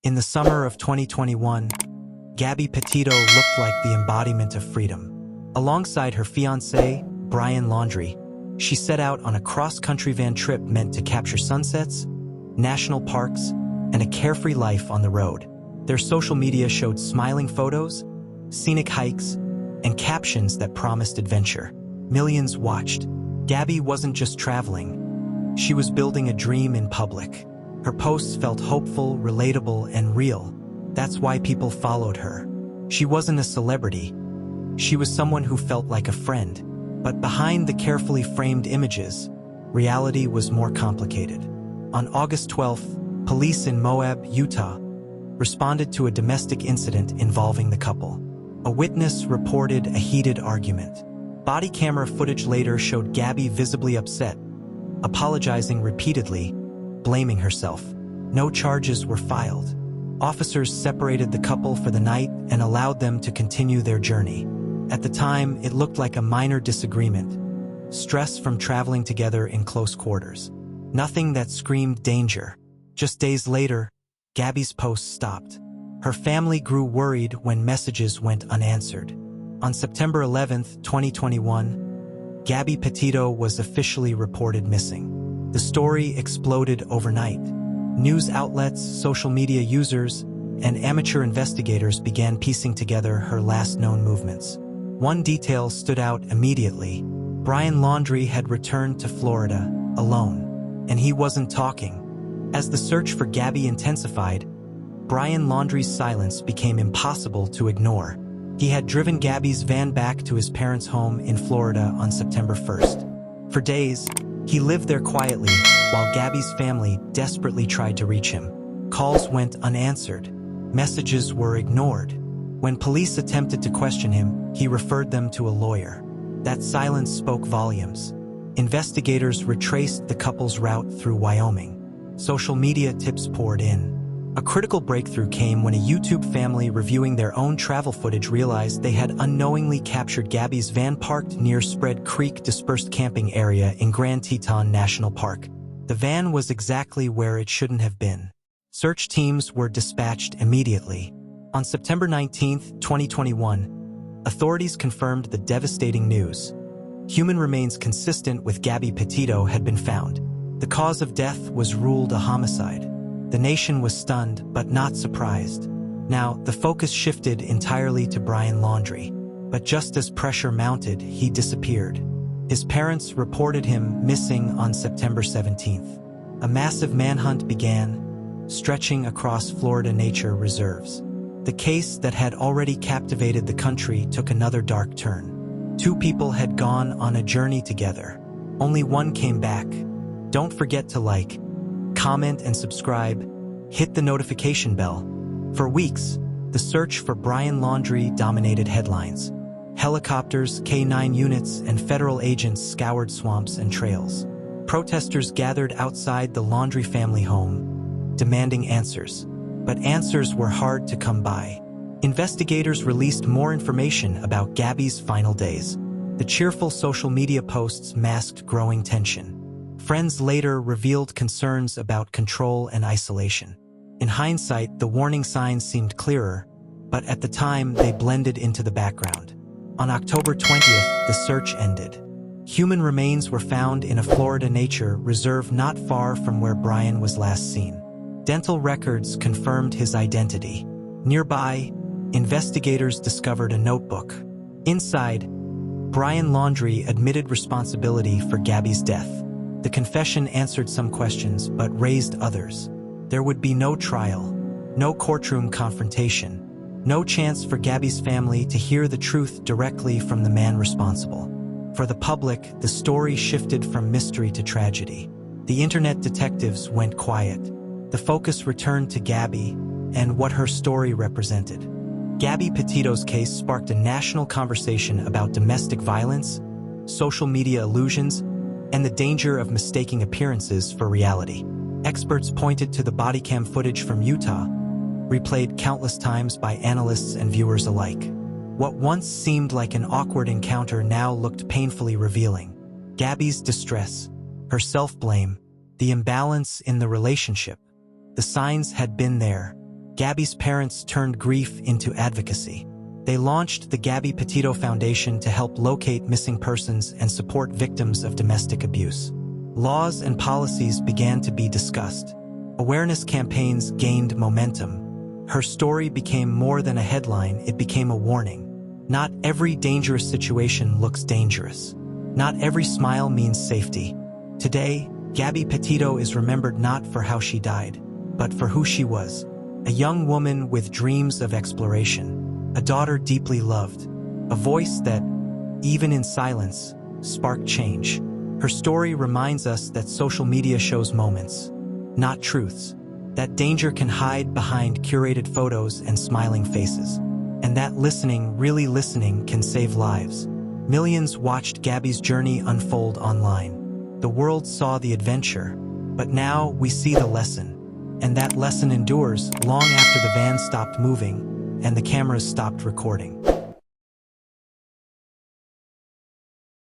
In the summer of 2021, Gabby Petito looked like the embodiment of freedom. Alongside her fiancé, Brian Laundrie, she set out on a cross-country van trip meant to capture sunsets, national parks, and a carefree life on the road. Their social media showed smiling photos, scenic hikes, and captions that promised adventure. Millions watched. Gabby wasn't just traveling. She was building a dream in public. Her posts felt hopeful, relatable, and real. That's why people followed her. She wasn't a celebrity. She was someone who felt like a friend. But behind the carefully framed images, reality was more complicated. On August 12th, police in Moab, Utah, responded to a domestic incident involving the couple. A witness reported a heated argument. Body camera footage later showed Gabby visibly upset, apologizing repeatedly, blaming herself. No charges were filed. Officers separated the couple for the night and allowed them to continue their journey. At the time, it looked like a minor disagreement, stress from traveling together in close quarters. Nothing that screamed danger. Just days later, Gabby's post stopped. Her family grew worried when messages went unanswered. On September 11th, 2021, Gabby Petito was officially reported missing. The story exploded overnight. News outlets, social media users, and amateur investigators began piecing together her last known movements. One detail stood out immediately. Brian Laundrie had returned to Florida, alone, and he wasn't talking. As the search for Gabby intensified, Brian Laundrie's silence became impossible to ignore. He had driven Gabby's van back to his parents' home in Florida on September 1st. For days, he lived there quietly while Gabby's family desperately tried to reach him. Calls went unanswered. Messages were ignored. When police attempted to question him, he referred them to a lawyer. That silence spoke volumes. Investigators retraced the couple's route through Wyoming. Social media tips poured in. A critical breakthrough came when a YouTube family reviewing their own travel footage realized they had unknowingly captured Gabby's van parked near Spread Creek dispersed camping area in Grand Teton National Park. The van was exactly where it shouldn't have been. Search teams were dispatched immediately. On September 19, 2021, authorities confirmed the devastating news. Human remains consistent with Gabby Petito had been found. The cause of death was ruled a homicide. The nation was stunned, but not surprised. Now, the focus shifted entirely to Brian Laundrie. But just as pressure mounted, he disappeared. His parents reported him missing on September 17th. A massive manhunt began, stretching across Florida nature reserves. The case that had already captivated the country took another dark turn. Two people had gone on a journey together. Only one came back. Don't forget to like, comment, and subscribe. Hit the notification bell. For weeks, the search for Brian Laundrie dominated headlines. Helicopters, K-9 units, and federal agents scoured swamps and trails. Protesters gathered outside the Laundrie family home, demanding answers. But answers were hard to come by. Investigators released more information about Gabby's final days. The cheerful social media posts masked growing tension. Friends later revealed concerns about control and isolation. In hindsight, the warning signs seemed clearer, but at the time they blended into the background. On October 20th, the search ended. Human remains were found in a Florida nature reserve not far from where Brian was last seen. Dental records confirmed his identity. Nearby, investigators discovered a notebook. Inside, Brian Laundrie admitted responsibility for Gabby's death. The confession answered some questions but raised others. There would be no trial, no courtroom confrontation, no chance for Gabby's family to hear the truth directly from the man responsible. For the public, the story shifted from mystery to tragedy. The internet detectives went quiet. The focus returned to Gabby and what her story represented. Gabby Petito's case sparked a national conversation about domestic violence, social media illusions, and the danger of mistaking appearances for reality. Experts pointed to the body cam footage from Utah, replayed countless times by analysts and viewers alike. What once seemed like an awkward encounter now looked painfully revealing. Gabby's distress, her self-blame, the imbalance in the relationship. The signs had been there. Gabby's parents turned grief into advocacy. They launched the Gabby Petito Foundation to help locate missing persons and support victims of domestic abuse. Laws and policies began to be discussed. Awareness campaigns gained momentum. Her story became more than a headline, it became a warning. Not every dangerous situation looks dangerous. Not every smile means safety. Today, Gabby Petito is remembered not for how she died, but for who she was. A young woman with dreams of exploration, a daughter deeply loved, a voice that, even in silence, sparked change. Her story reminds us that social media shows moments, not truths, that danger can hide behind curated photos and smiling faces, and that listening, really listening, can save lives. Millions watched Gabby's journey unfold online. The world saw the adventure, but now we see the lesson. And that lesson endures long after the van stopped moving and the cameras stopped recording.